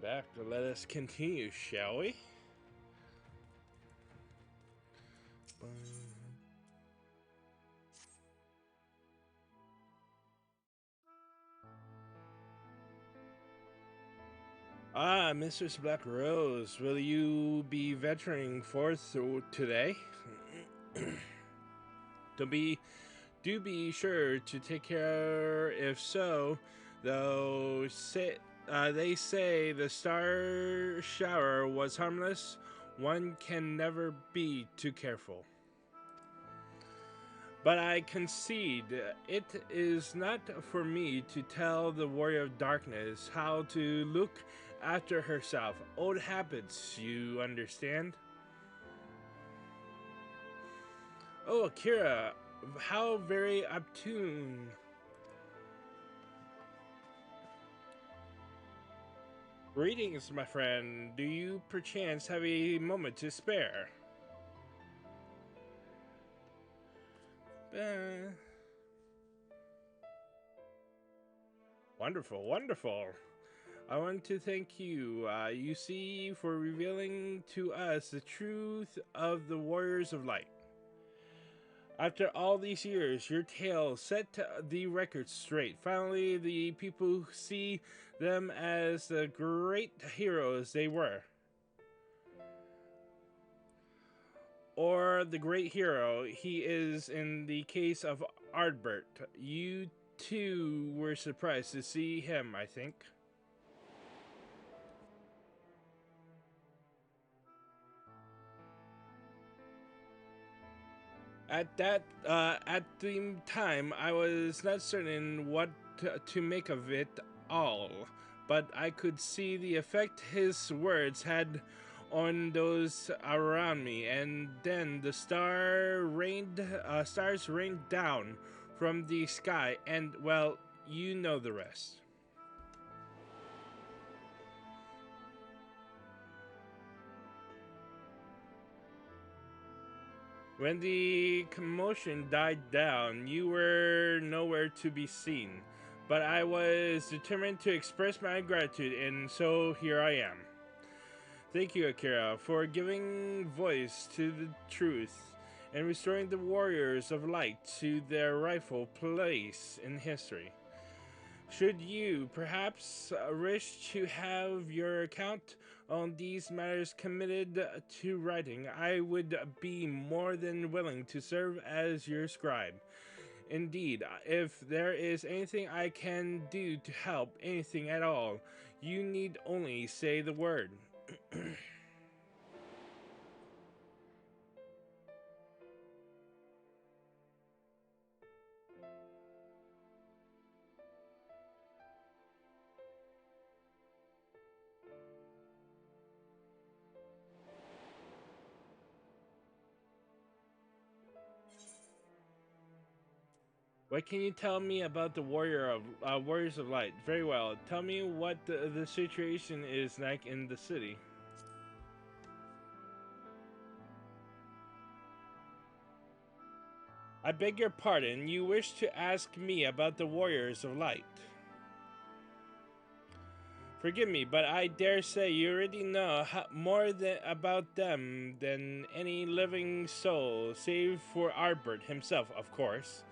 back. Let us continue, shall we? Ah, Mistress Black Rose, will you be venturing forth today? Do be sure to take care. If so, though, they say the star shower was harmless. One can never be too careful. But I concede it is not for me to tell the warrior of darkness how to look after herself. Old habits, you understand? Oh, Akira, how very opportune. Greetings, my friend. Do you perchance have a moment to spare? Wonderful, wonderful. I want to thank you, you see, for revealing to us the truth of the Warriors of Light. After all these years, your tale set the record straight. Finally, the people see them as the great heroes they were. Or the great hero he is in the case of Ardbert. You too were surprised to see him, I think. At the time, I was not certain what to make of it all, but I could see the effect his words had on those around me, and then the stars rained down from the sky, and well, you know the rest. When the commotion died down, you were nowhere to be seen, but I was determined to express my gratitude, and so here I am. Thank you, Akira, for giving voice to the truth and restoring the warriors of light to their rightful place in history. Should you perhaps wish to have your account on these matters committed to writing, I would be more than willing to serve as your scribe. Indeed, if there is anything I can do to help, anything at all, you need only say the word. What can you tell me about the Warriors of Light? Very well. Tell me what the situation is like in the city. I beg your pardon. You wish to ask me about the Warriors of Light? Forgive me, but I dare say you already know more about them than any living soul, save for Arbert himself, of course.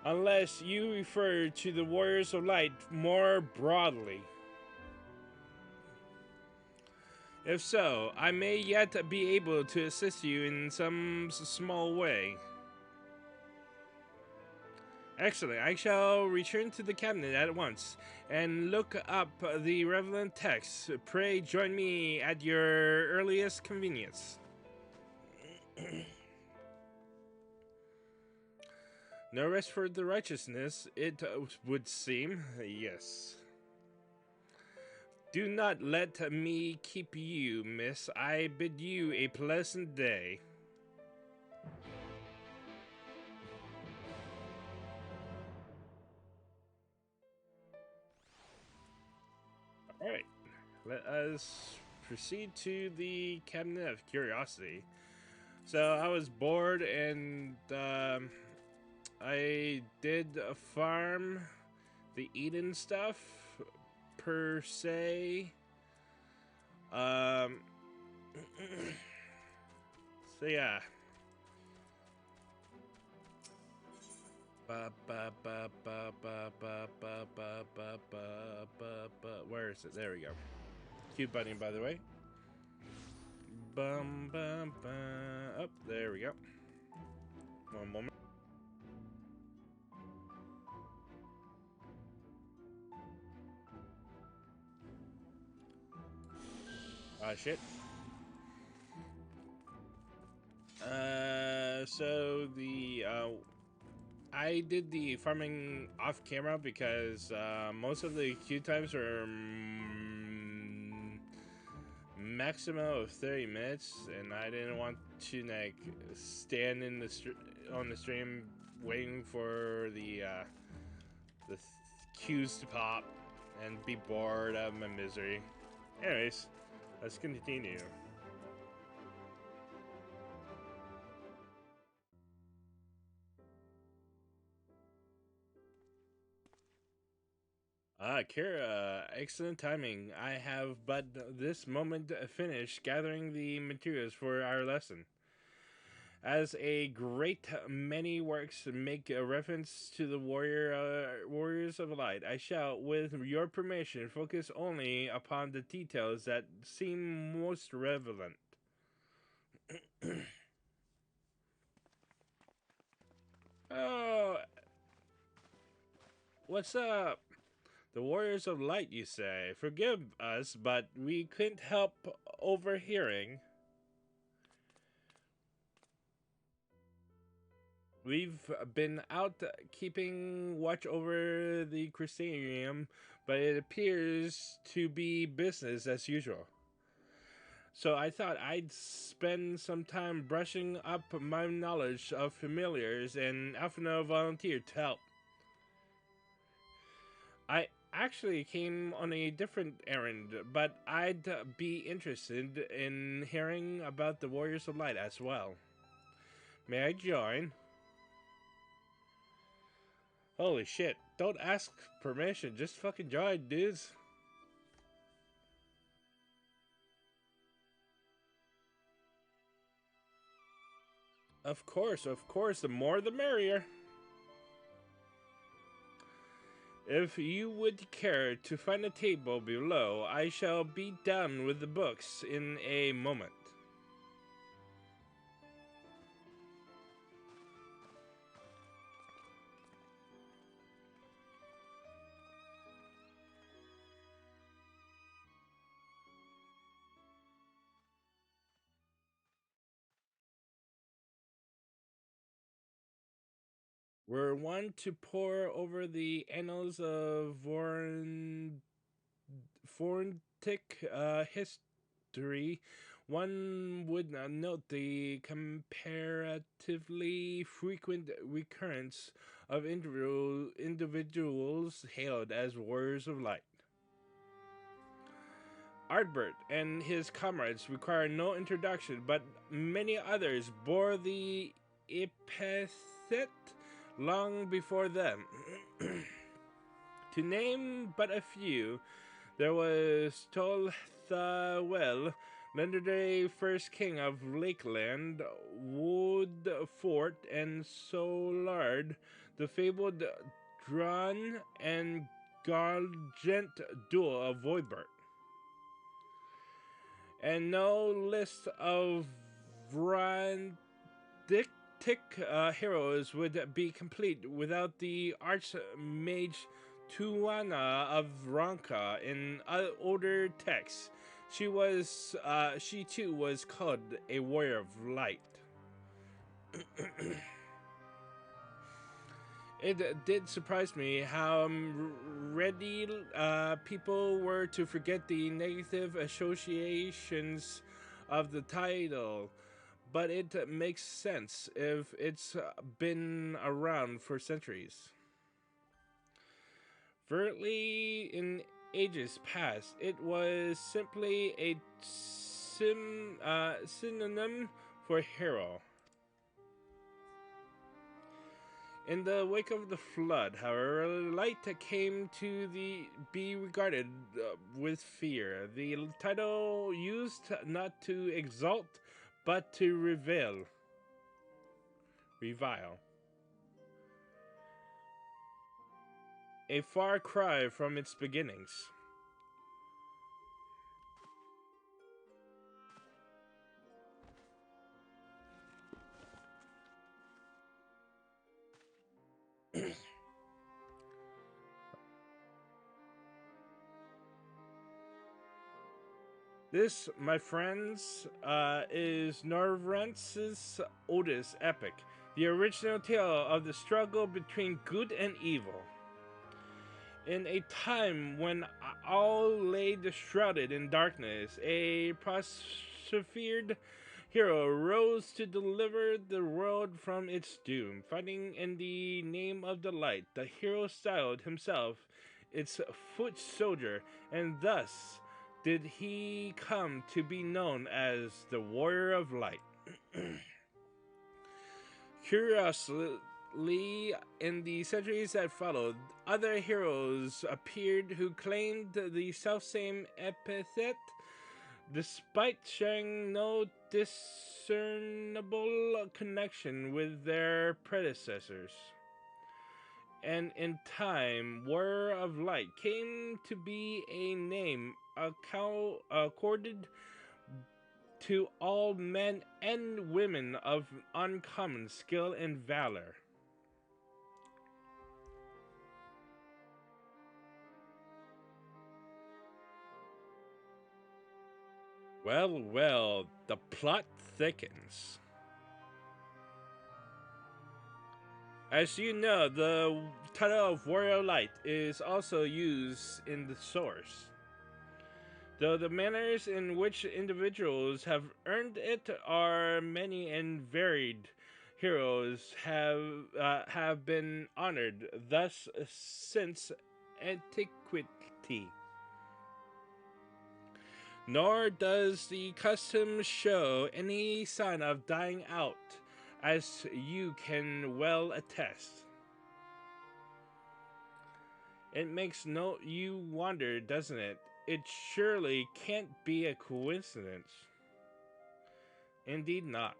Unless you refer to the Warriors of Light more broadly. If so, I may yet be able to assist you in some small way. Excellent. I shall return to the cabinet at once and look up the relevant text. Pray join me at your earliest convenience. No rest for the righteousness, it would seem. Yes. Do not let me keep you, miss. I bid you a pleasant day. Alright, let us proceed to the Cabinet of Curiosity. So I was bored and I did farm the Eden stuff per se. Um, so yeah. Where is it? There we go. Cute bunny, by the way. Bum bum bum. Oh, there we go. One moment. Ah, shit. So I did the farming off camera because most of the queue times were maximum of 30 minutes, and I didn't want to like stand in the on the stream waiting for the queues to pop and be bored out of my misery. Anyways, let's continue. Ah, Kira, excellent timing. I have but this moment finished gathering the materials for our lesson. As a great many works make a reference to the warriors of light, I shall, with your permission, focus only upon the details that seem most relevant. Oh, what's up? The warriors of light, you say? Forgive us, but we couldn't help overhearing. We've been out keeping watch over the Crusaderium, but it appears to be business as usual. So I thought I'd spend some time brushing up my knowledge of familiars, and Alphina volunteered to help. I actually came on a different errand, but I'd be interested in hearing about the Warriors of Light as well. May I join? Holy shit, don't ask permission, just fucking join, dudes. Of course, the more the merrier. If you would care to find a table below, I shall be down with the books in a moment. We're one to pore over the annals of forensic history. One would note the comparatively frequent recurrence of individuals hailed as warriors of light. Artbert and his comrades require no introduction, but many others bore the epithet long before them. To name but a few, there was Tolthawel, legendary first king of Lakeland, Woodfort, and Solard, the fabled Drun and Gargent duel of Voibert. And no list of Vrandic heroes would be complete without the Archmage Tuana of Ronka in older texts. She too was called a warrior of light. It did surprise me how ready people were to forget the negative associations of the title, but it makes sense if it's been around for centuries. Verily, in ages past, it was simply a synonym for hero. In the wake of the flood, however, light came to be regarded with fear. The title used not to exalt, but to revile. A far cry from its beginnings. This, my friends, is Norvrent's oldest epic, the original tale of the struggle between good and evil. In a time when all lay shrouded in darkness, a persevered hero rose to deliver the world from its doom. Fighting in the name of the light, the hero styled himself its foot soldier, and thus did he come to be known as the Warrior of Light. Curiously, in the centuries that followed, other heroes appeared who claimed the selfsame epithet, despite sharing no discernible connection with their predecessors. And in time, Warrior of Light came to be a name accorded to all men and women of uncommon skill and valor. Well, well, the plot thickens. As you know, the title of Warrior Light is also used in the source. Though the manners in which individuals have earned it are many and varied, heroes have been honored thus since antiquity. Nor does the custom show any sign of dying out, as you can well attest. It makes you wonder, doesn't it? It surely can't be a coincidence. Indeed not.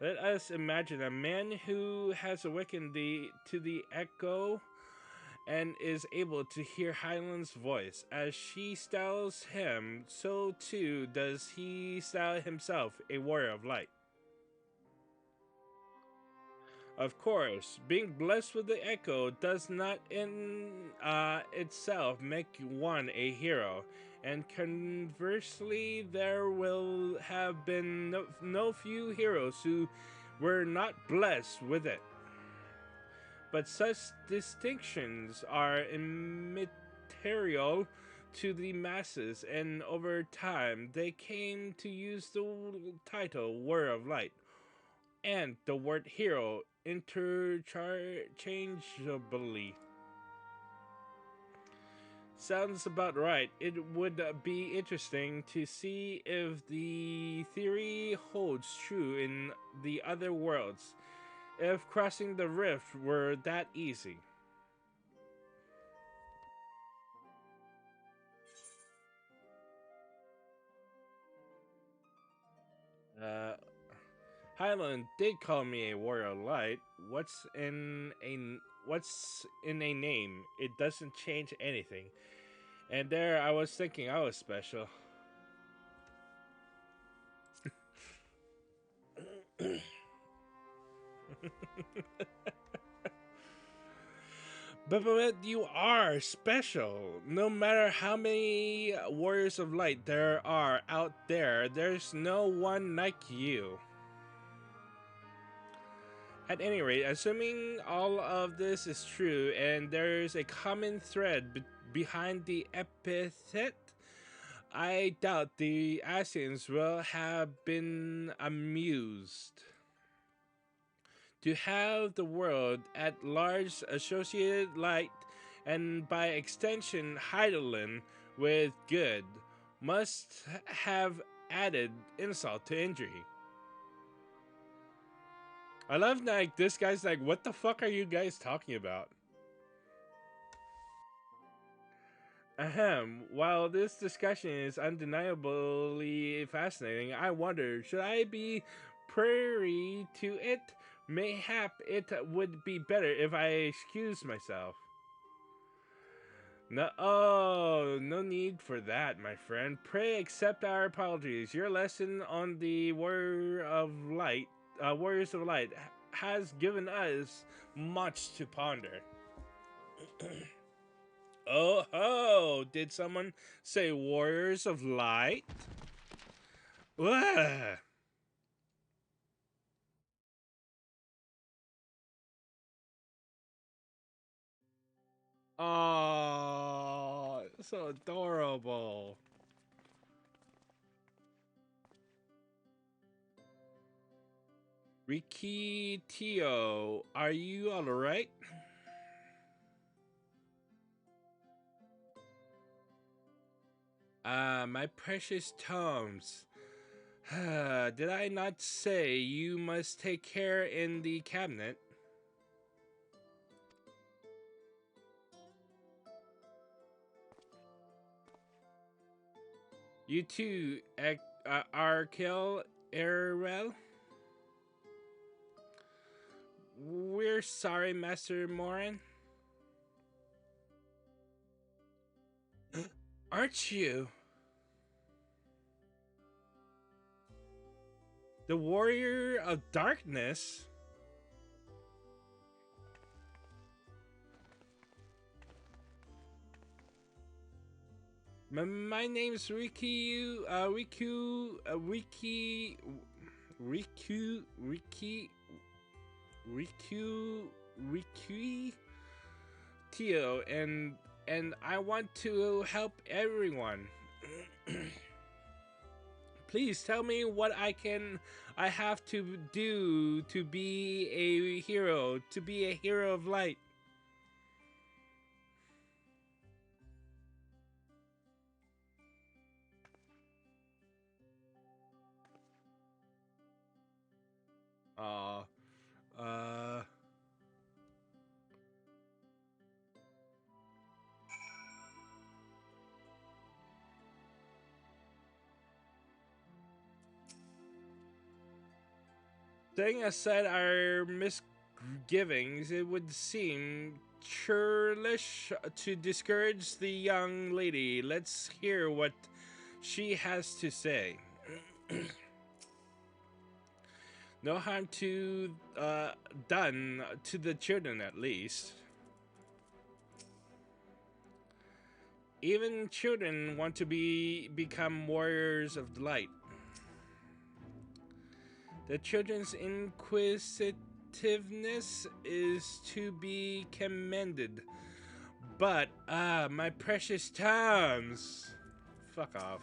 Let us imagine a man who has awakened to the echo and is able to hear Highland's voice. As she styles him, so too does he style himself a warrior of light. Of course, being blessed with the echo does not in itself make one a hero, and conversely, there will have been no few heroes who were not blessed with it. But such distinctions are immaterial to the masses, and over time they came to use the title Warrior of Light and the word hero interchangeably. Sounds about right. It would be interesting to see if the theory holds true in the other worlds, if crossing the rift were that easy. Uh, Highland did call me a warrior of light. What's in a name? It doesn't change anything. And there I was thinking I was special. But you are special. No matter how many warriors of light there are out there, there's no one like you. At any rate, assuming all of this is true and there's a common thread behind the epithet, I doubt the Asians will have been amused to have the world at large associated light, and by extension Heidelin, with good, must have added insult to injury. I love like this guy's like, what the fuck are you guys talking about? Ahem. While this discussion is undeniably fascinating, I wonder, should I be prairie to it? Mayhap it would be better if I excuse myself. No, oh, no need for that, my friend. Pray accept our apologies. Your lesson on the Warriors of Light, has given us much to ponder. Oh ho! Did someone say Warriors of Light? Ugh. Oh, so adorable. Riki Tio, are you alright? My precious Tomes. Did I not say you must take care in the cabinet? You too, Arkell Errel? We're sorry, Master Morin. Aren't you? The Warrior of Darkness? My name's Riku Tio, and I want to help everyone. Please tell me what I have to do to be a hero, of light. Uh, uh, Setting aside our misgivings, it would seem churlish to discourage the young lady. Let's hear what she has to say. No harm done to the children, at least. Even children want to become warriors of light. The children's inquisitiveness is to be commended. But, my precious Toms. Fuck off.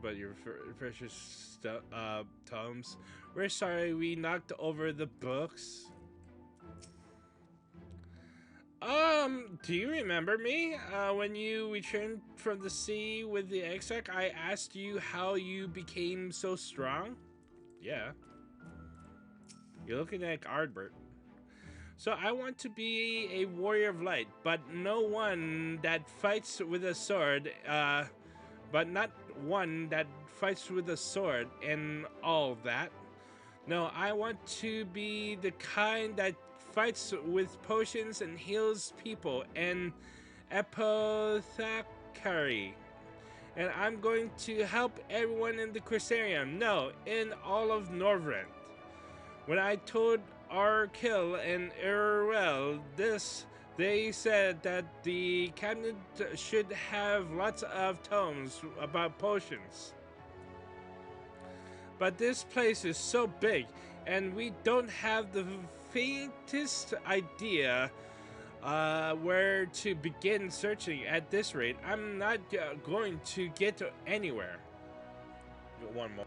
But your precious Toms. We're sorry we knocked over the books. Do you remember me? When you returned from the sea with the exarch, I asked you how you became so strong? Yeah. You're looking like Ardbert. So I want to be a warrior of light, but no one that fights with a sword, but not one that fights with a sword and all that. No, I want to be the kind that fights with potions and heals people and apothecary. And I'm going to help everyone in the Crusarium. No, in all of Norvrent. When I told Arkell and Errel this, they said that the cabinet should have lots of tomes about potions. But this place is so big, and we don't have the faintest idea where to begin searching. At this rate, I'm not going to get anywhere. One more.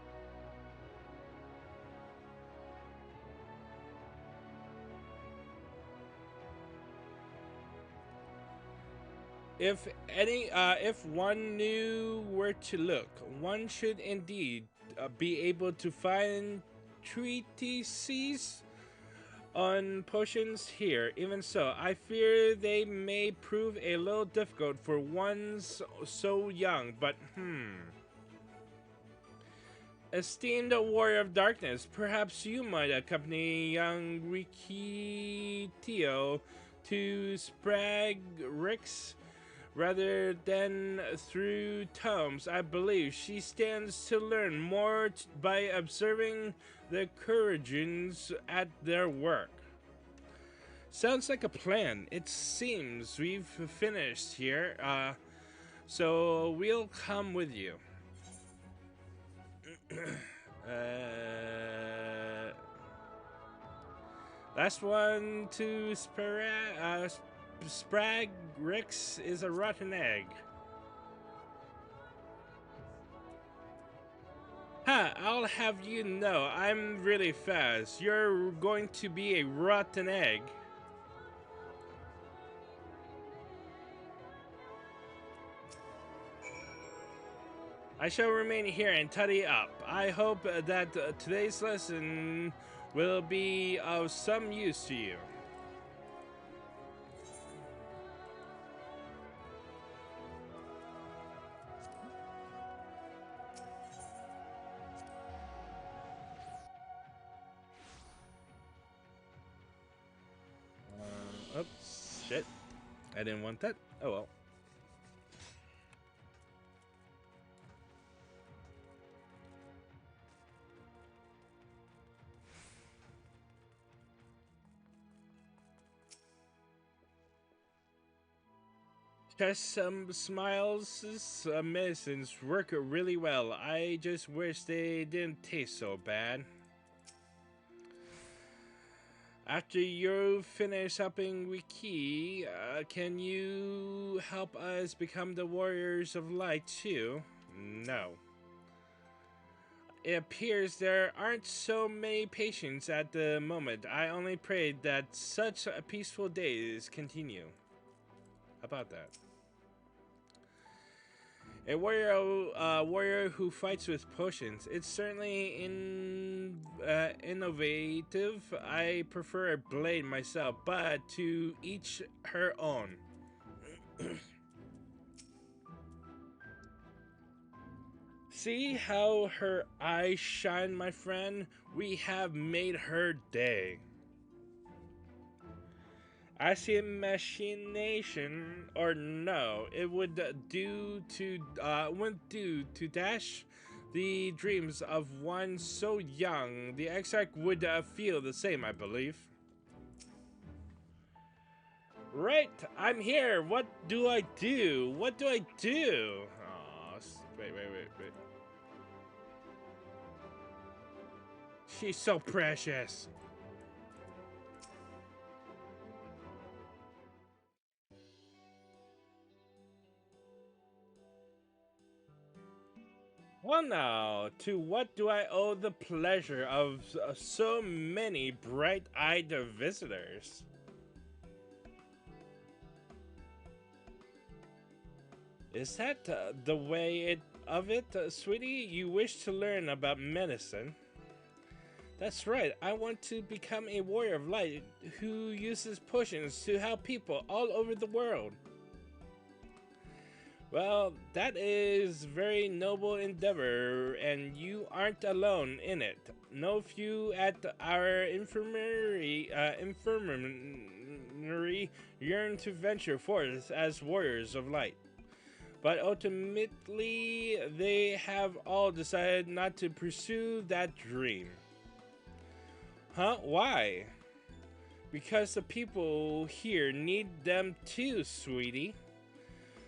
If one knew where to look, one should indeed be able to find treatises on potions here. Even so, I fear they may prove a little difficult for ones so young, but Esteemed warrior of darkness, perhaps you might accompany young Rikitio to Spragrix rather than through tomes. I believe she stands to learn more by observing the Courageans at their work. Sounds like a plan. It seems we've finished here, so we'll come with you. Last one to Spragrix is a rotten egg. Ha! I'll have you know, I'm really fast. You're going to be a rotten egg. I shall remain here and tidy up. I hope that today's lesson will be of some use to you. Oops, shit. I didn't want that. Oh well. Just some smiles, medicines work really well. I just wish they didn't taste so bad. After you finish helping Wiki, can you help us become the Warriors of Light too? No. It appears there aren't so many patients at the moment. I only pray that such peaceful days continue. How about that? A warrior who fights with potions. It's certainly innovative. I prefer a blade myself, but to each her own. See how her eyes shine, my friend? We have made her day. I see a machination, or no, it would wouldn't do to dash the dreams of one so young. The exarch would feel the same, I believe. Right, I'm here. What do I do? What do I do? Oh, wait. She's so precious. Well now, to what do I owe the pleasure of so many bright-eyed visitors? Is that the way of it, sweetie? You wish to learn about medicine? That's right, I want to become a warrior of light who uses potions to help people all over the world. Well, that is very noble endeavor, and you aren't alone in it. No few at our infirmary yearn to venture forth as warriors of light. But ultimately, they have all decided not to pursue that dream. Huh? Why? Because the people here need them too, sweetie.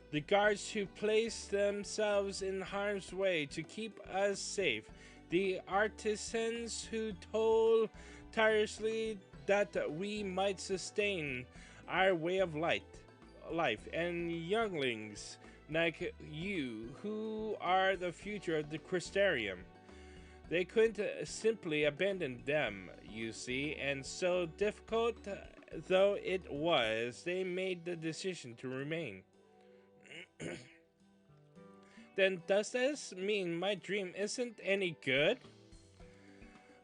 The guards who place themselves in harm's way to keep us safe. The artisans who toil tirelessly that we might sustain our way of life. And younglings like you who are the future of the Crystarium. They couldn't simply abandon them, you see, and so difficult though it was, they made the decision to remain. Then does this mean my dream isn't any good?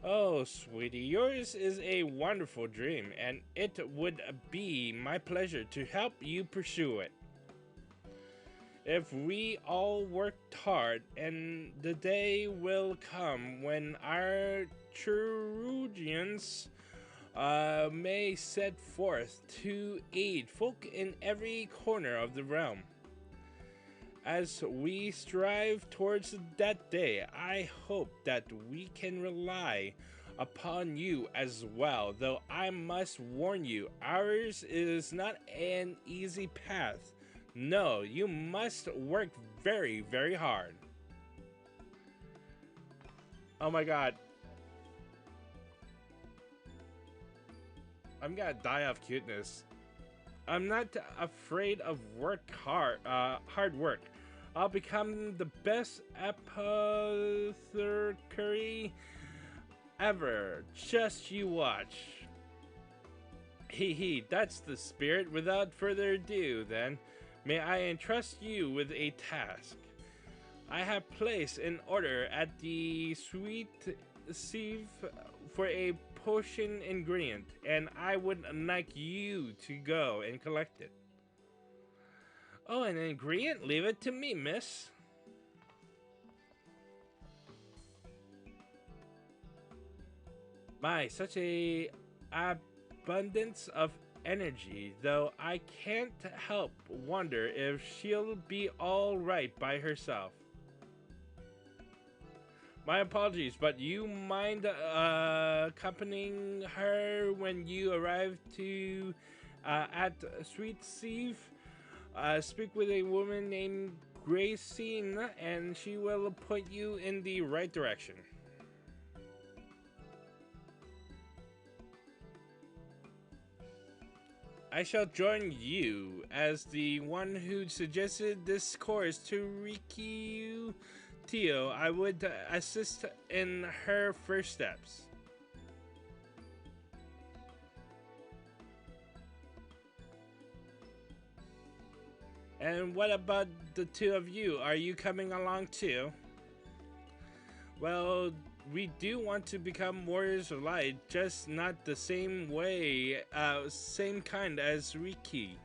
Oh, sweetie, yours is a wonderful dream, and it would be my pleasure to help you pursue it. If we all worked hard, and the day will come when our Cherugians may set forth to aid folk in every corner of the realm. As we strive towards that day, I hope that we can rely upon you as well, though I must warn you, ours is not an easy path. No, you must work very, very hard. Oh my god, I'm gonna die of cuteness. I'm not afraid of hard work. I'll become the best apothecary ever. Just you watch. Hee hee, that's the spirit. Without further ado, then, may I entrust you with a task. I have placed an order at the sweet sieve for a potion ingredient, and I would like you to go and collect it. Oh, an ingredient? Leave it to me, miss. My, such a abundance of energy, though I can't help wonder if she'll be all right by herself. My apologies, but you mind accompanying her when you arrive to at Sweet Sieve? Speak with a woman named Gracine, and she will point you in the right direction. I shall join you as the one who suggested this course to Rikiu Tio. I would assist in her first steps. And what about the two of you? Are you coming along too? Well, we do want to become warriors of light, just not the same way, same kind as Riki.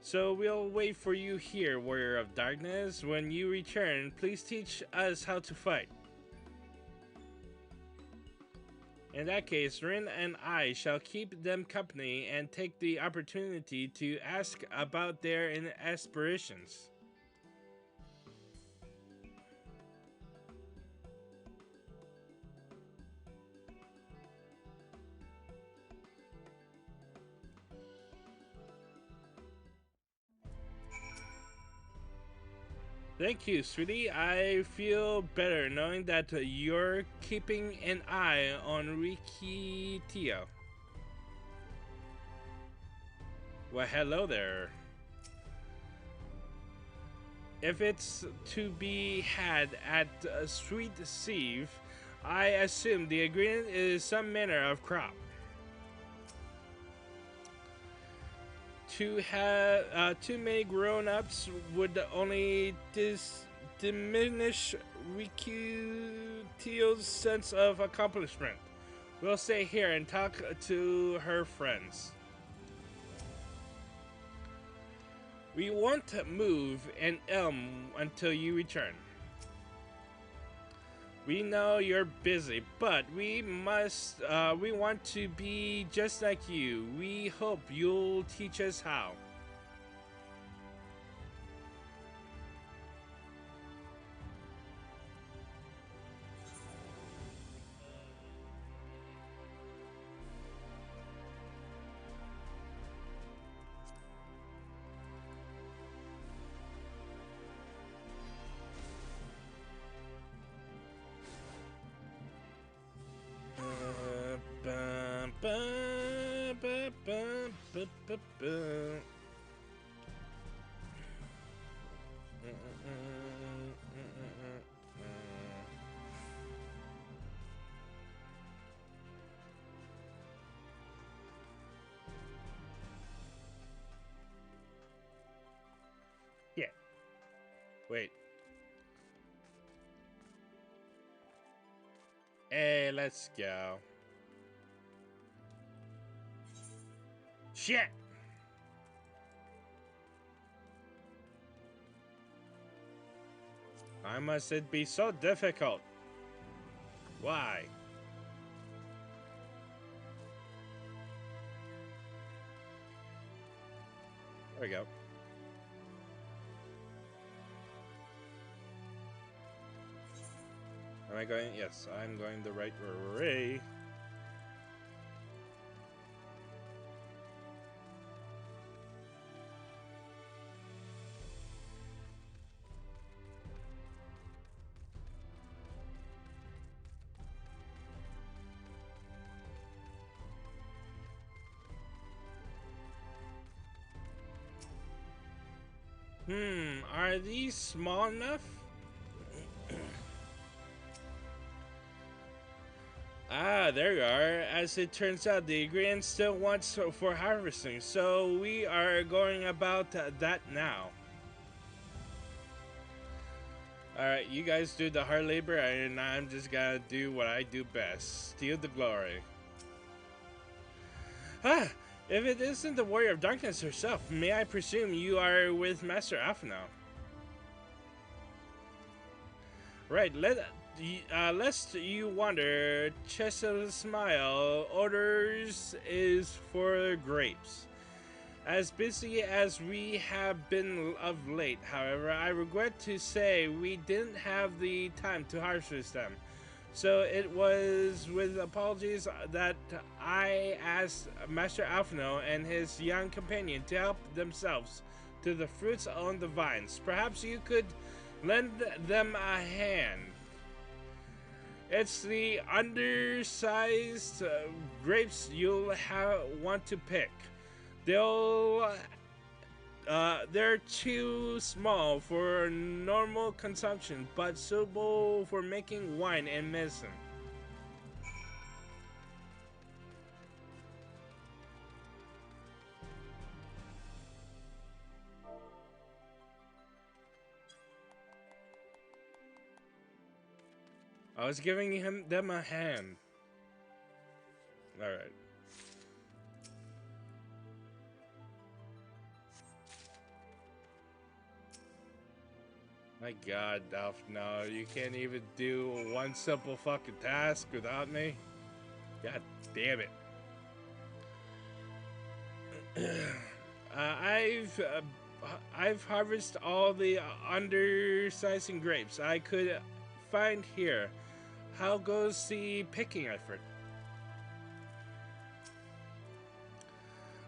So we'll wait for you here, warrior of darkness. When you return, please teach us how to fight. In that case, Rin and I shall keep them company and take the opportunity to ask about their aspirations. Thank you, sweetie. I feel better knowing that you're keeping an eye on Riki Tio. Well, hello there. If it's to be had at Sweet Sieve, I assume the ingredient is some manner of crop. To have too many grown-ups would only diminish Rikutio's sense of accomplishment. We'll stay here and talk to her friends. We won't move an elm until you return. We know you're busy, but we want to be just like you. We hope you'll teach us how. Yeah. Wait. Hey, let's go. Shit! Why must it be so difficult? Why? There we go. Am I going? Yes, I'm going the right way. Are these small enough? Ah, there you are. As it turns out, the ingredient still wants for harvesting, so we are going about that now. Alright, you guys do the hard labor, and I'm just gonna do what I do best. Steal the glory. Ah! If it isn't the Warrior of Darkness herself, may I presume you are with Master Alpha now? Right, lest you wonder, Chest of the Smile orders is for grapes. As busy as we have been of late, however, I regret to say we didn't have the time to harvest them. So it was with apologies that I asked Master Alphino and his young companion to help themselves to the fruits on the vines. Perhaps you could lend them a hand. It's the undersized grapes you'll want to pick. They're too small for normal consumption, but suitable for making wine and medicine. I was giving them a hand. All right. My God, Dolph, no, you can't even do one simple fucking task without me. God damn it. I've harvested all the undersizing grapes I could find here. How goes the picking effort?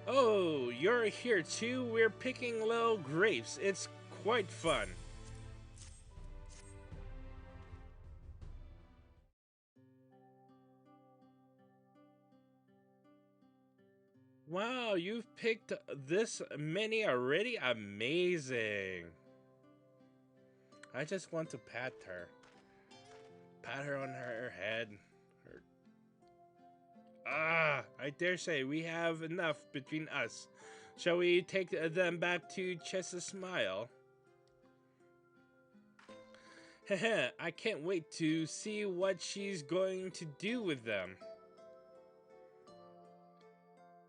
Oh, you're here too? We're picking little grapes. It's quite fun. Wow, you've picked this many already? Amazing. I just want to pat her. Pat her on her head. I dare say we have enough between us. Shall we take them back to Chessa's Smile? Heh, I can't wait to see what she's going to do with them.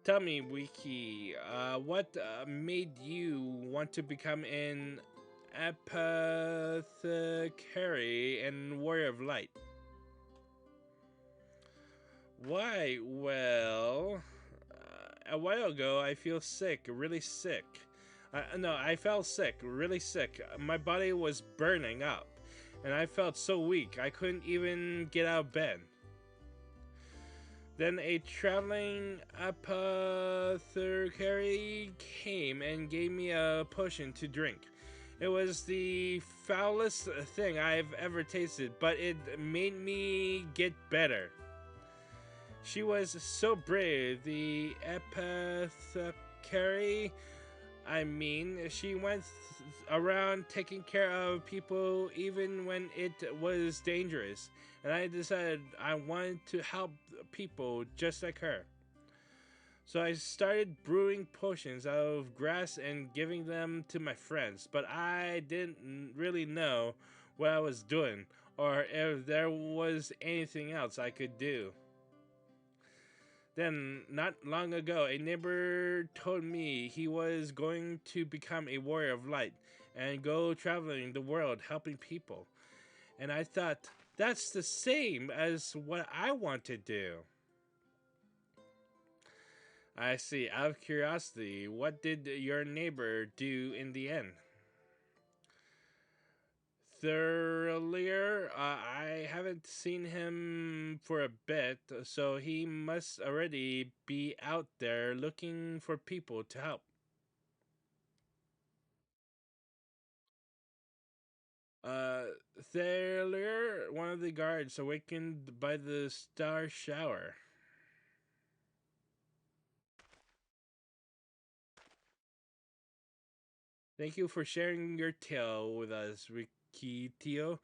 Tell me, Wiki, what made you want to become an apothecary and warrior of light? Why? Well, a while ago I feel sick, really sick. No, I felt sick, really sick. My body was burning up, and I felt so weak I couldn't even get out of bed. Then a traveling apothecary came and gave me a potion to drink. It was the foulest thing I've ever tasted, but it made me get better. She was so brave, the apothecary. I mean, she went around taking care of people even when it was dangerous. And I decided I wanted to help people just like her. So I started brewing potions out of grass and giving them to my friends. But I didn't really know what I was doing. or if there was anything else I could do. Then, not long ago, a neighbor told me he was going to become a warrior of light and go traveling the world helping people. And I thought, that's the same as what I want to do. I see. Out of curiosity, what did your neighbor do in the end? Thoroughlier, I haven't seen him for a bit, so he must already be out there looking for people to help. Uh, Thoroughlier, one of the guards, awakened by the star shower. Thank you for sharing your tale with us, Rikitio.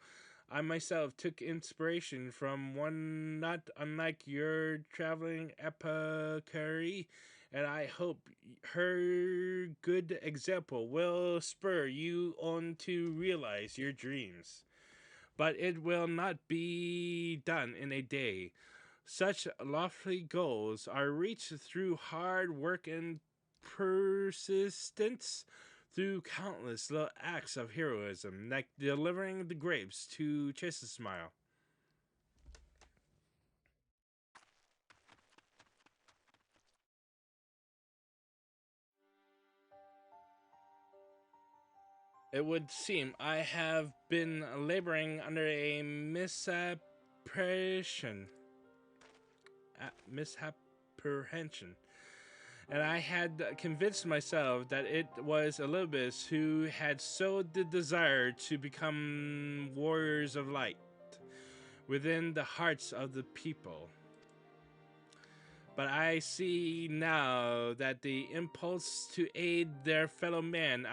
I myself took inspiration from one not unlike your traveling apothecary, and I hope her good example will spur you on to realize your dreams. But it will not be done in a day. Such lofty goals are reached through hard work and persistence, through countless little acts of heroism, like delivering the grapes to Chase's smile. It would seem I have been laboring under a misapprehension, and I had convinced myself that it was Elizabeth who had sowed the desire to become warriors of light within the hearts of the people. But I see now that the impulse to aid their fellow man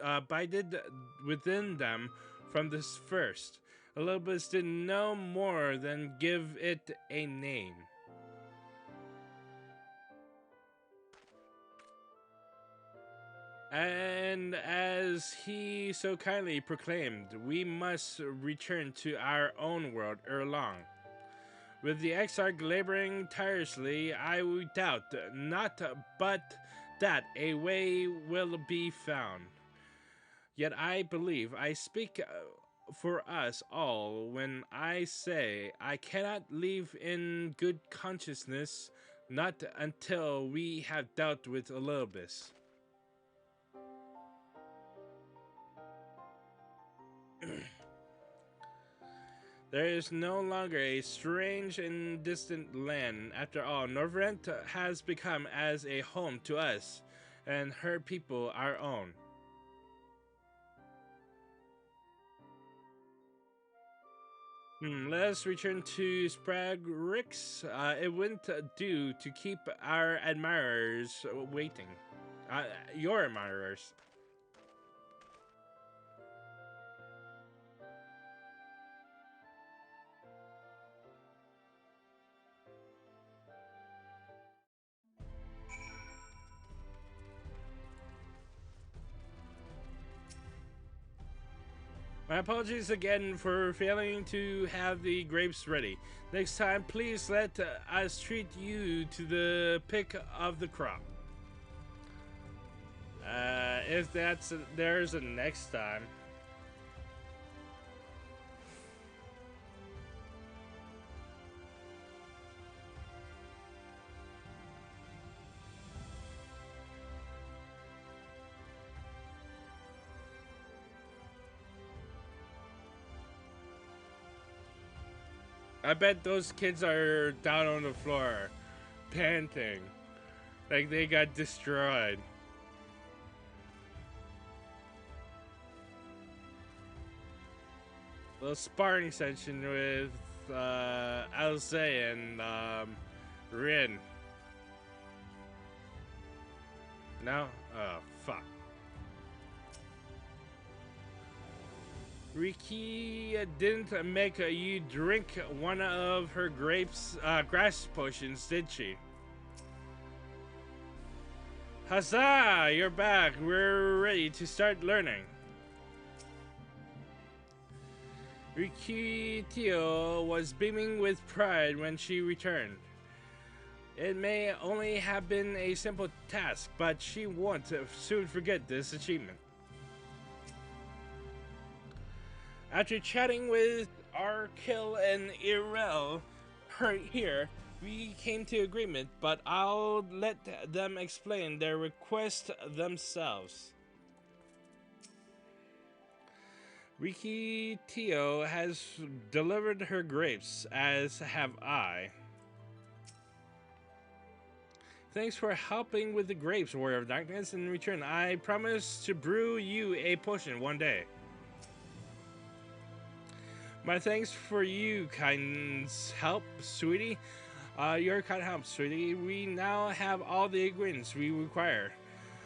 abided within them from the first. Elizabeth did no more than give it a name. And as he so kindly proclaimed, we must return to our own world ere long. With the Exarch laboring tirelessly, I doubt not but that a way will be found. Yet I believe I speak for us all when I say I cannot live in good consciousness not until we have dealt with Elobis. There is no longer a strange and distant land. After all, Norvrent has become as a home to us, and her people our own. Let us return to Spragrix. It wouldn't do to keep our admirers waiting. Your admirers. My apologies again for failing to have the grapes ready. Next time, please let us treat you to the pick of the crop. If there's a next time. I bet those kids are down on the floor, panting, like they got destroyed. A little sparring session with Alze and Rin. No? Oh, fuck. Riki didn't make you drink one of her grass potions, did she? Huzzah! You're back. We're ready to start learning. Rikitio was beaming with pride when she returned. It may only have been a simple task, but she won't soon forget this achievement. After chatting with Arkil and Irel here, we came to agreement, but I'll let them explain their request themselves. Riki Tio has delivered her grapes, as have I. Thanks for helping with the grapes, Warrior of Darkness. In return, I promise to brew you a potion one day. My thanks for you, kind help, sweetie. Your kind help, sweetie. We now have all the ingredients we require.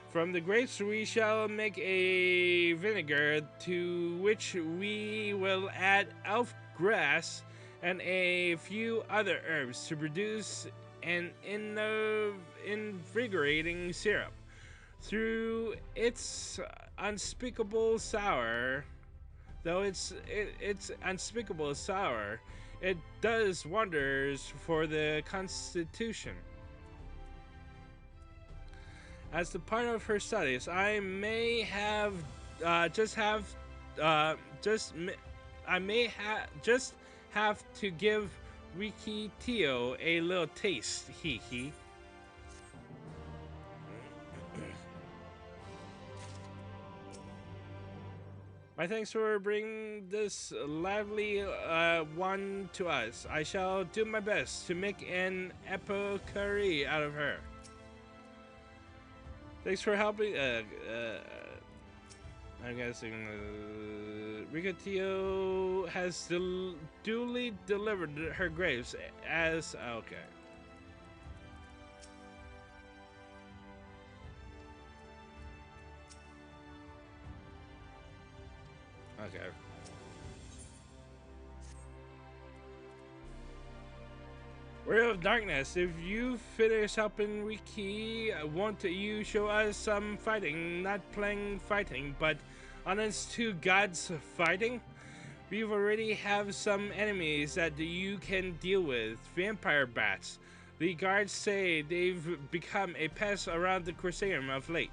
From the grapes, we shall make a vinegar to which we will add elf grass and a few other herbs to produce an invigorating syrup. Through its unspeakable sour, though it's unspeakable sour, it does wonders for the constitution. As the part of her studies, I may have just have to give Riki Tio a little taste. Hee hee. My thanks for bringing this lively one to us. I shall do my best to make an apothecary out of her. Thanks for helping. I'm guessing Rigatio has duly delivered her grapes as okay. Okay. Warrior of Darkness, if you finish helping Riki, won't you show us some fighting? Not playing fighting, but honest to God's fighting? We've already have some enemies that you can deal with. Vampire bats. The guards say they've become a pest around the Crusader of late.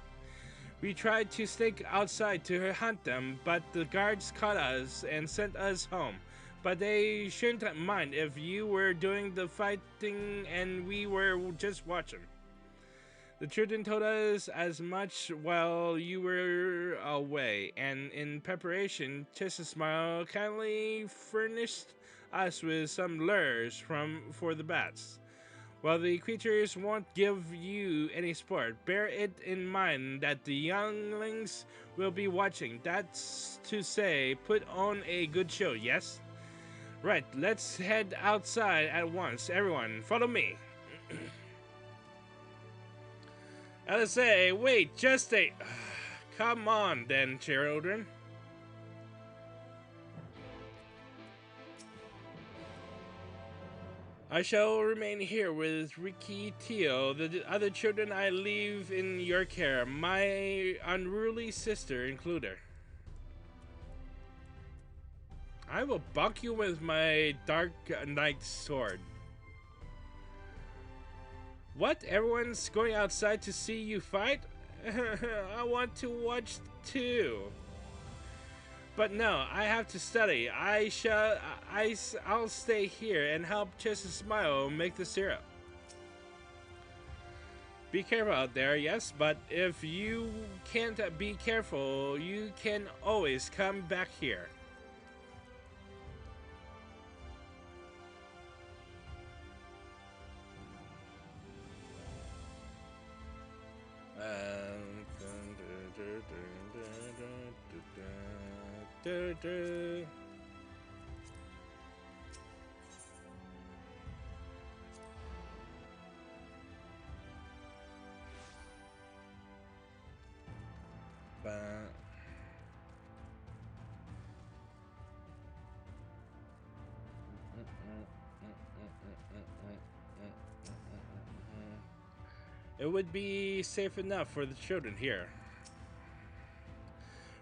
We tried to sneak outside to hunt them, but the guards caught us and sent us home. But they shouldn't mind if you were doing the fighting and we were just watching. The children told us as much while you were away, and in preparation, Chester Smile kindly furnished us with some lures for the bats. While the creatures won't give you any sport, bear it in mind that the younglings will be watching. That's to say, put on a good show, yes? Right, let's head outside at once. Everyone, follow me. LSA, wait, just a... Come on then, children. I shall remain here with Riki Tio. The other children I leave in your care, my unruly sister included. I will bonk you with my Dark Knight sword. What? Everyone's going outside to see you fight? I want to watch too. But no, I have to study. I'll stay here and help Chester Smile make the syrup. Be careful out there, yes, but if you can't be careful, you can always come back here. It would be safe enough for the children here.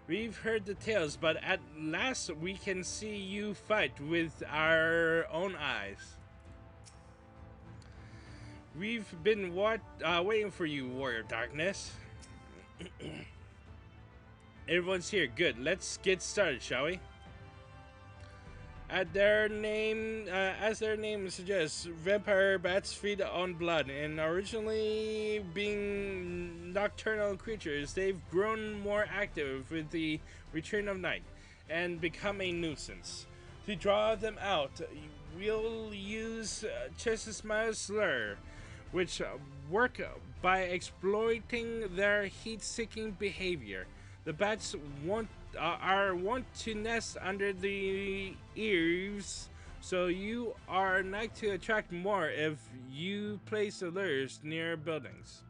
We've heard the tales, but at last we can see you fight with our own eyes. We've been waiting for you, Warrior Darkness. Everyone's here. Good. Let's get started, shall we? As their name suggests, vampire bats feed on blood, and originally being nocturnal creatures, they've grown more active with the return of night and become a nuisance. To draw them out, we'll use Chesisma's lure, which work by exploiting their heat-seeking behavior. The bats are wont to nest under the eaves, so you are likely to attract more if you place the lures near buildings.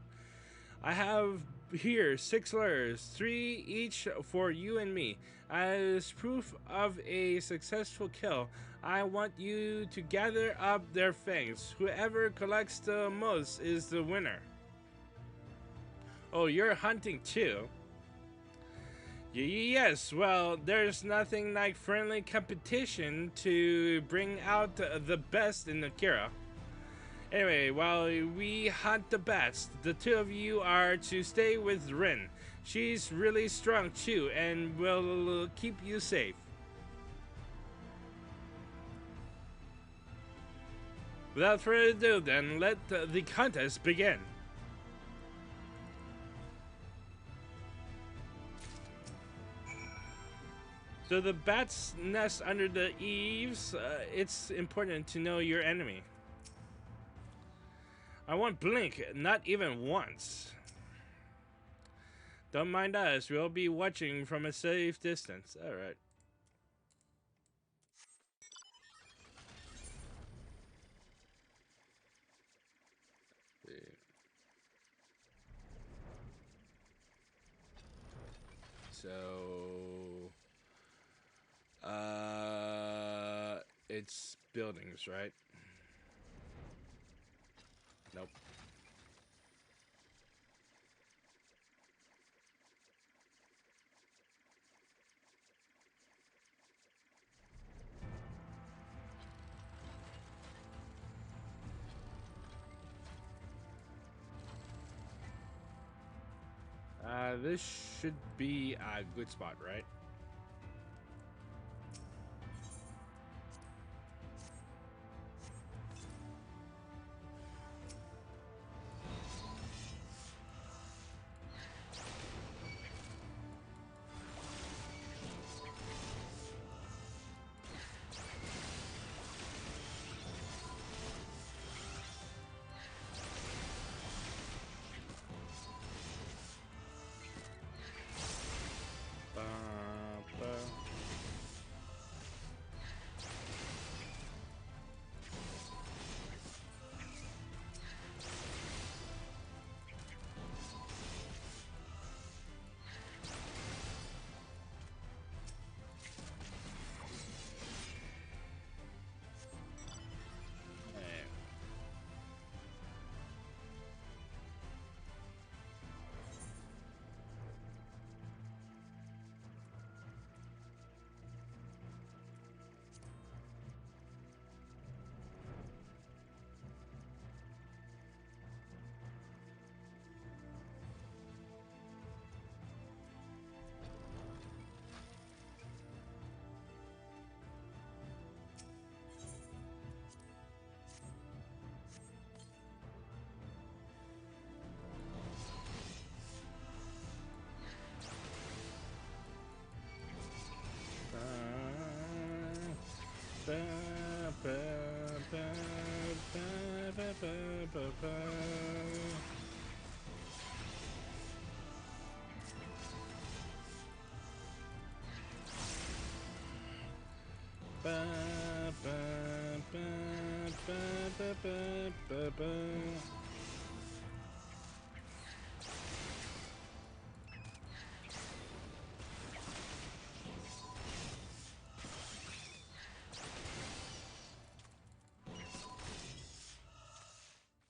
I have here 6 lures, 3 each for you and me. As proof of a successful kill, I want you to gather up their fangs. Whoever collects the most is the winner. Oh, you're hunting too? Yes, well, there's nothing like friendly competition to bring out the best in Akira. Anyway, while we hunt the bats, the two of you are to stay with Rin. She's really strong too and will keep you safe. Without further ado, then, let the contest begin. So the bats nest under the eaves. It's important to know your enemy. I won't blink, not even once. Don't mind us, we'll be watching from a safe distance. Alright. So, it's buildings, right? Nope. This should be a good spot, right?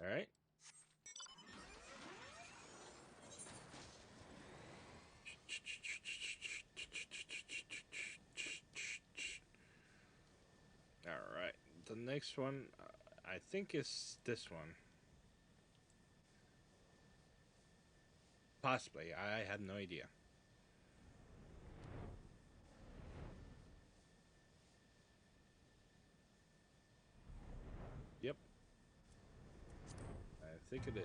All right. the next one, I think, is this one. Possibly. I had no idea. Yep. I think it is.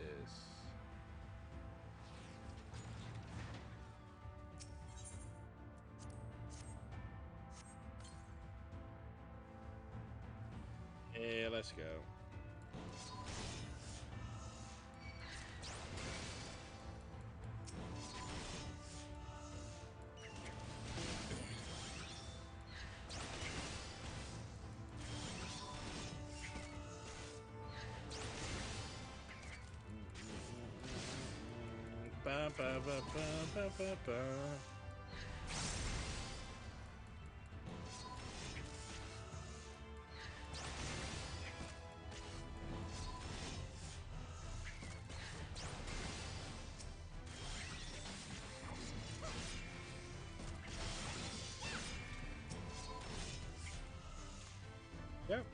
Yeah, let's go. Ba, ba, ba, ba, ba, ba, ba. Yep.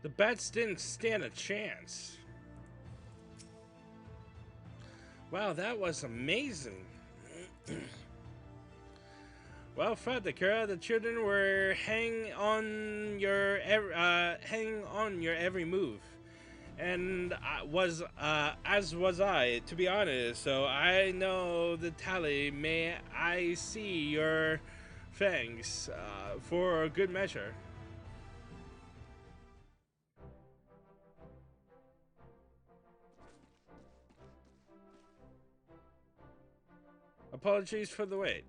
The bats didn't stand a chance. Wow, that was amazing. Well, Fred, the children were hanging on your every move, and as was I, to be honest. So I know the tally. May I see your fangs for a good measure. Apologies for the wait.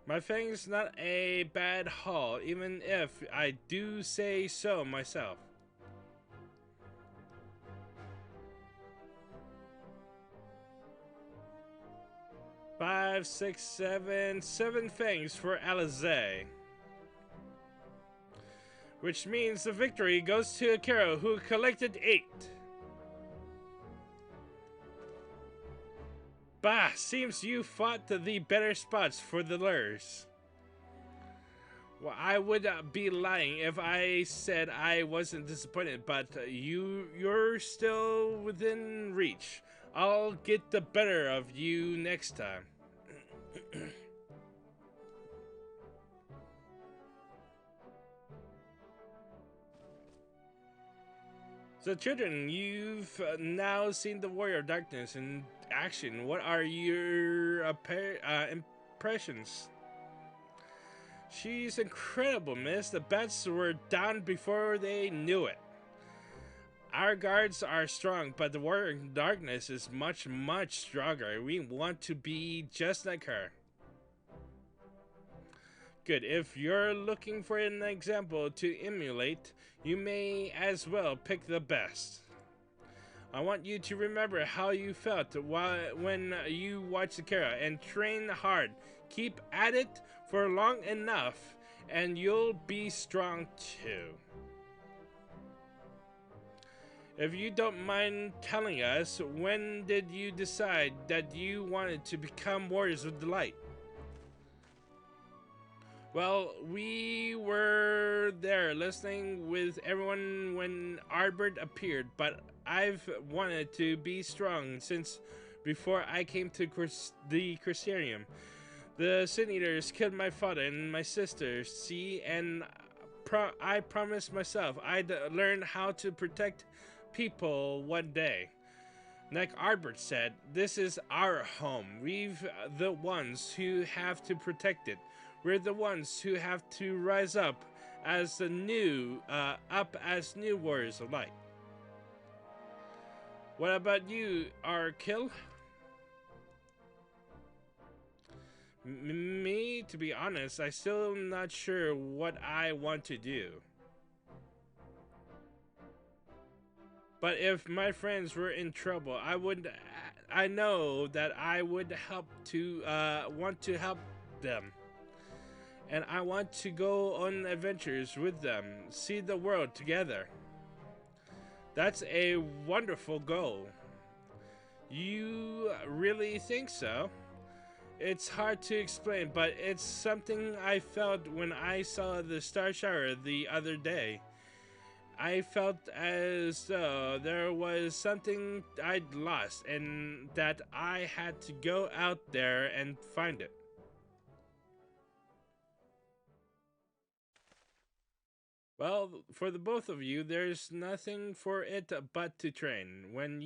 My fang's not a bad haul, even if I do say so myself. 5, 6, 7, 7 fangs for Alizé. Which means the victory goes to Akira, who collected 8. Bah, seems you fought the better spots for the lures. Well, I would be lying if I said I wasn't disappointed, but you're still within reach. I'll get the better of you next time. So, children, you've now seen the Warrior of Darkness in action. What are your impressions? She's incredible, miss. The bats were down before they knew it. Our guards are strong, but the Warrior of Darkness is much, much stronger. We want to be just like her. Good. If you're looking for an example to emulate, you may as well pick the best. I want you to remember how you felt when you watched Akira and train hard. Keep at it for long enough, and you'll be strong too. If you don't mind telling us, when did you decide that you wanted to become Warriors of the Light? Well, we were there listening with everyone when Ardbert appeared, but I've wanted to be strong since before I came to the Crystarium. The Sin Eaters killed my father and my sister, see, and I promised myself I'd learn how to protect people one day. Like Ardbert said, this is our home. We've the ones who have to protect it. We're the ones who have to rise up as the new warriors of light. What about you, Arkil? Me, to be honest, I'm still not sure what I want to do. But if my friends were in trouble, I know that I would want to help them. And I want to go on adventures with them, see the world together. That's a wonderful goal. You really think so? It's hard to explain, but it's something I felt when I saw the star shower the other day. I felt as though there was something I'd lost and that I had to go out there and find it. Well, for the both of you, there's nothing for it but to train. When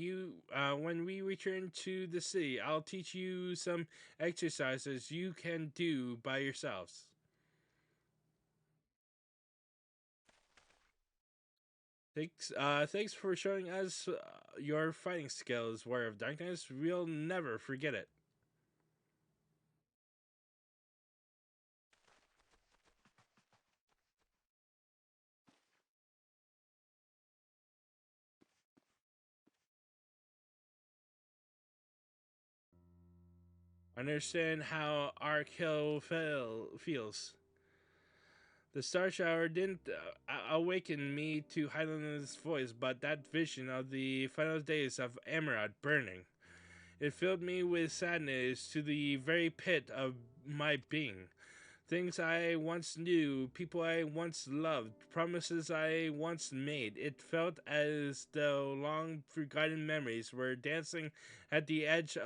we return to the city, I'll teach you some exercises you can do by yourselves. Thanks for showing us your fighting skills, Warrior of Darkness. We'll never forget it. Understand how feels. The star shower didn't awaken me to Highland's voice, but that vision of the final days of Emerald burning. It filled me with sadness to the very pit of my being. Things I once knew, people I once loved, promises I once made. It felt as though long forgotten memories were dancing at the edges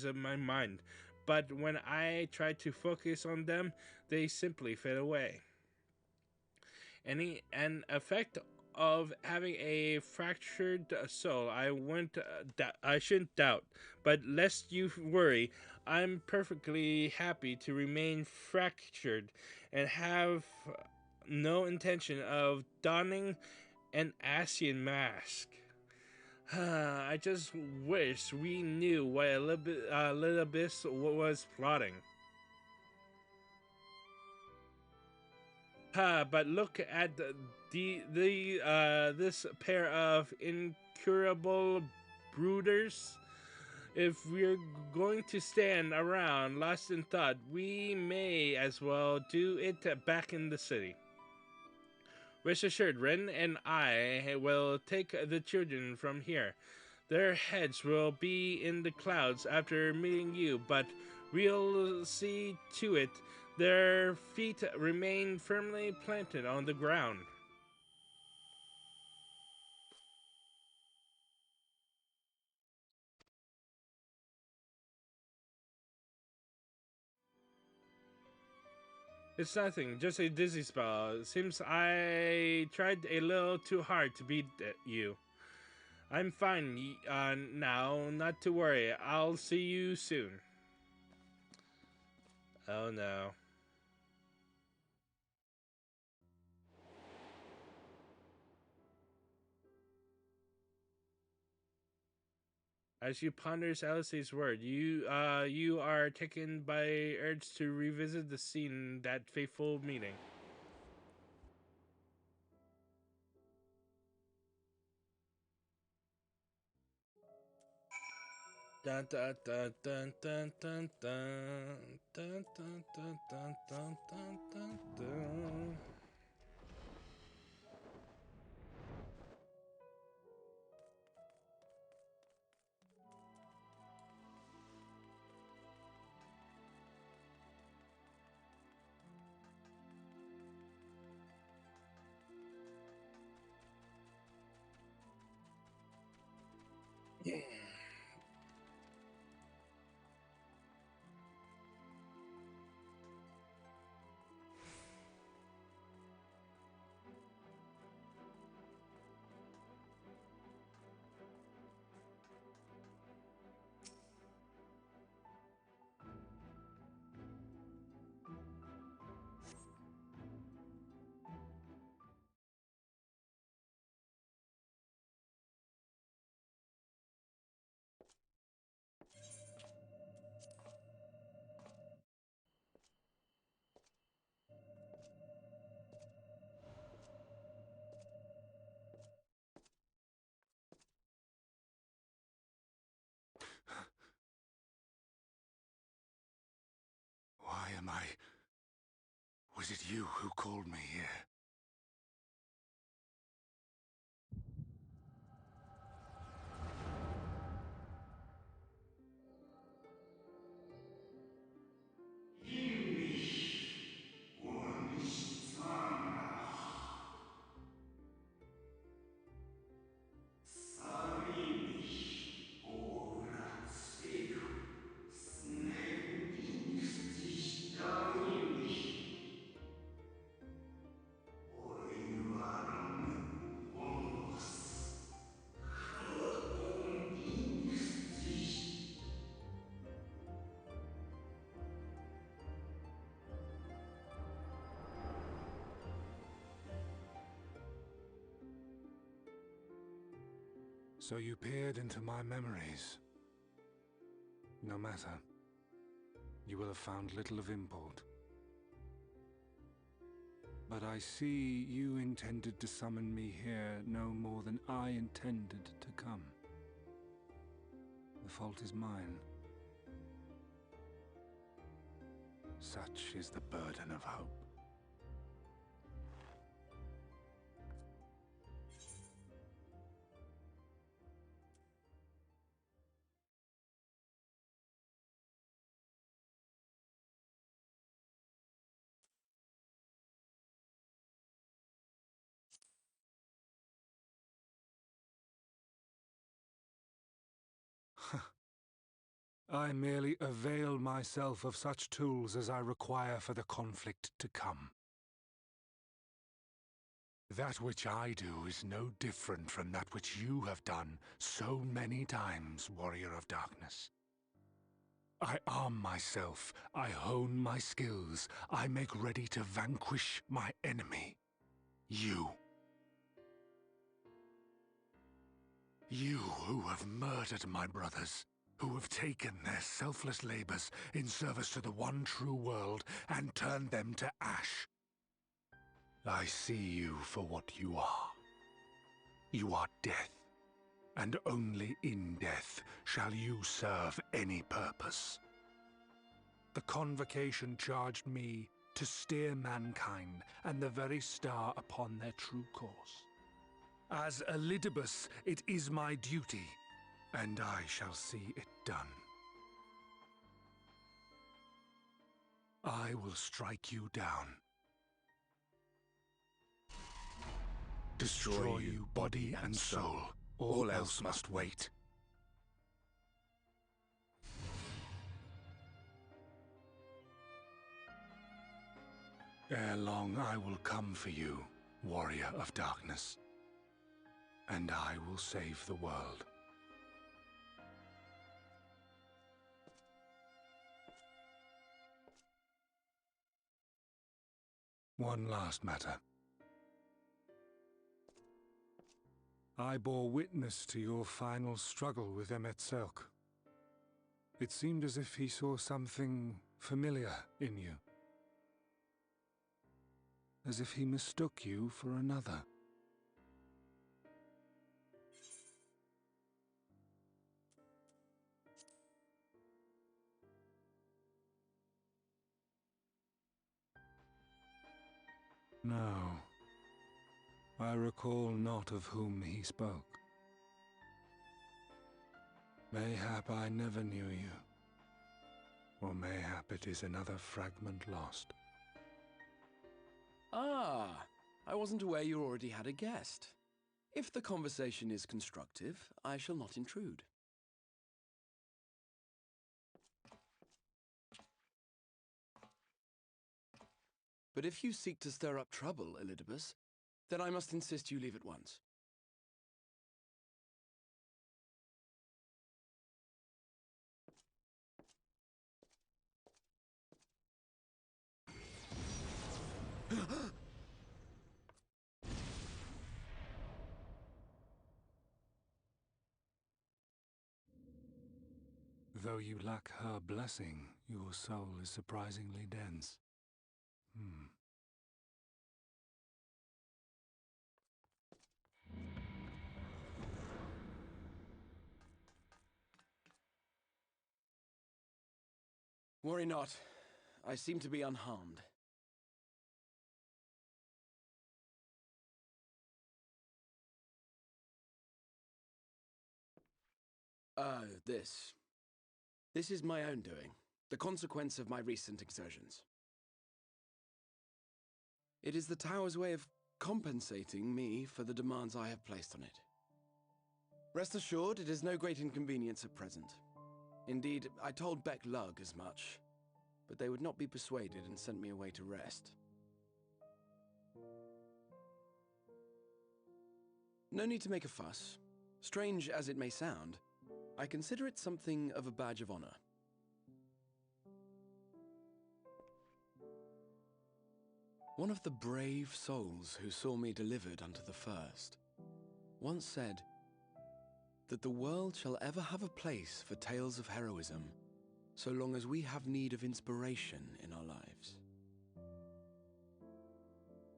of my mind. But when I tried to focus on them, they simply fade away. An effect of having a fractured soul, I shouldn't doubt. But lest you worry, I'm perfectly happy to remain fractured and have no intention of donning an Asian mask. I just wish we knew what Little Abyss was plotting. But look at this pair of incurable brooders. If we're going to stand around lost in thought, we may as well do it back in the city. Rest assured, Ren and I will take the children from here. Their heads will be in the clouds after meeting you, but we'll see to it their feet remain firmly planted on the ground. It's nothing, just a dizzy spell. Seems I tried a little too hard to beat you. I'm fine now, not to worry. I'll see you soon. Oh no. As you ponder Alice's word, you are taken by urge to revisit the scene that fateful meeting. Dun dun dun dun dun dun dun dun dun dun dun dun dun dun dun. Was it you who called me here? So you peered into my memories. No matter. You will have found little of import. But I see you intended to summon me here no more than I intended to come. The fault is mine. Such is the burden of hope. I merely avail myself of such tools as I require for the conflict to come. That which I do is no different from that which you have done so many times, Warrior of Darkness. I arm myself, I hone my skills, I make ready to vanquish my enemy. You. You who have murdered my brothers, who have taken their selfless labors in service to the one true world and turned them to ash. I see you for what you are. You are death, and only in death shall you serve any purpose. The Convocation charged me to steer mankind and the very star upon their true course. As Elidibus, it is my duty, and I shall see it done. I will strike you down. Destroy you body and soul. All else must wait. Ere long I will come for you, Warrior of Darkness. And I will save the world. One last matter. I bore witness to your final struggle with Emet-Selch. It seemed as if he saw something familiar in you. As if he mistook you for another. No. I recall not of whom he spoke. Mayhap I never knew you. Or mayhap it is another fragment lost. Ah, I wasn't aware you already had a guest. If the conversation is constructive, I shall not intrude. But if you seek to stir up trouble, Elidibus, then I must insist you leave at once. Though you lack her blessing, your soul is surprisingly dense. Worry not. I seem to be unharmed. This. This is my own doing, the consequence of my recent exertions. It is the tower's way of compensating me for the demands I have placed on it. Rest assured, it is no great inconvenience at present. Indeed, I told Beck Lug as much, but they would not be persuaded and sent me away to rest. No need to make a fuss. Strange as it may sound, I consider it something of a badge of honor. One of the brave souls who saw me delivered unto the first once said that the world shall ever have a place for tales of heroism so long as we have need of inspiration in our lives.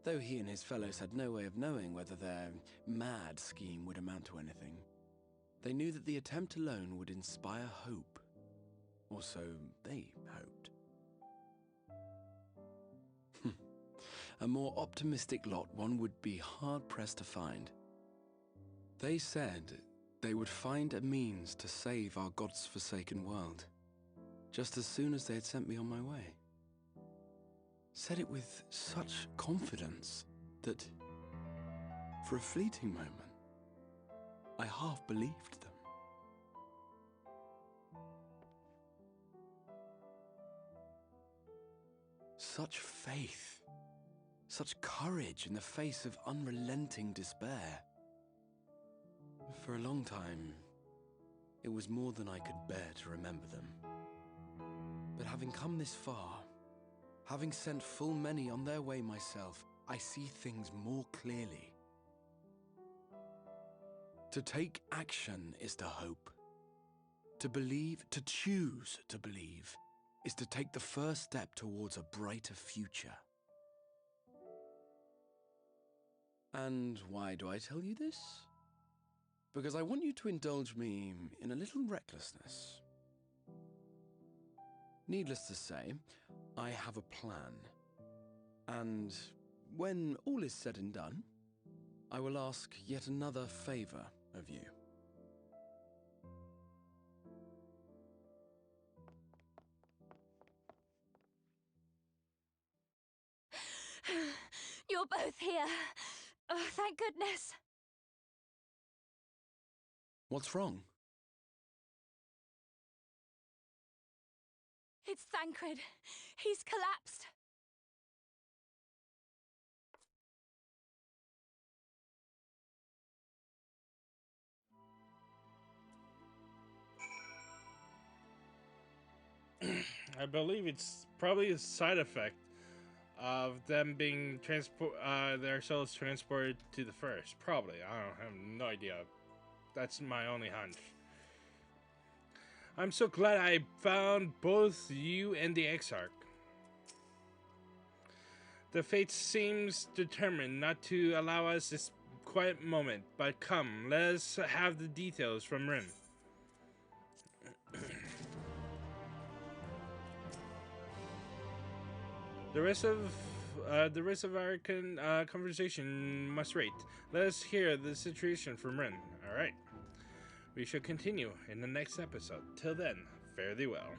Though he and his fellows had no way of knowing whether their mad scheme would amount to anything, they knew that the attempt alone would inspire hope, or so they hoped. A more optimistic lot one would be hard-pressed to find. They said they would find a means to save our God's forsaken world, just as soon as they had sent me on my way. Said it with such confidence that, for a fleeting moment, I half believed them. Such faith, such courage in the face of unrelenting despair. For a long time, it was more than I could bear to remember them. But having come this far, having sent full many on their way myself, I see things more clearly. To take action is to hope. To believe, to choose to believe, is to take the first step towards a brighter future. And why do I tell you this? Because I want you to indulge me in a little recklessness. Needless to say, I have a plan. And when all is said and done, I will ask yet another favor of you. You're both here. Oh, thank goodness. What's wrong? It's Thancred. He's collapsed. I believe it's probably a side effect of them being their souls transported to the first. Probably. I have no idea. That's my only hunch. I'm so glad I found both you and the Exarch. The fate seems determined not to allow us this quiet moment, but come, let us have the details from Rin. The rest of our conversation must wait. Let us hear the situation from Rin. All right. We shall continue in the next episode. Till then, fare thee well.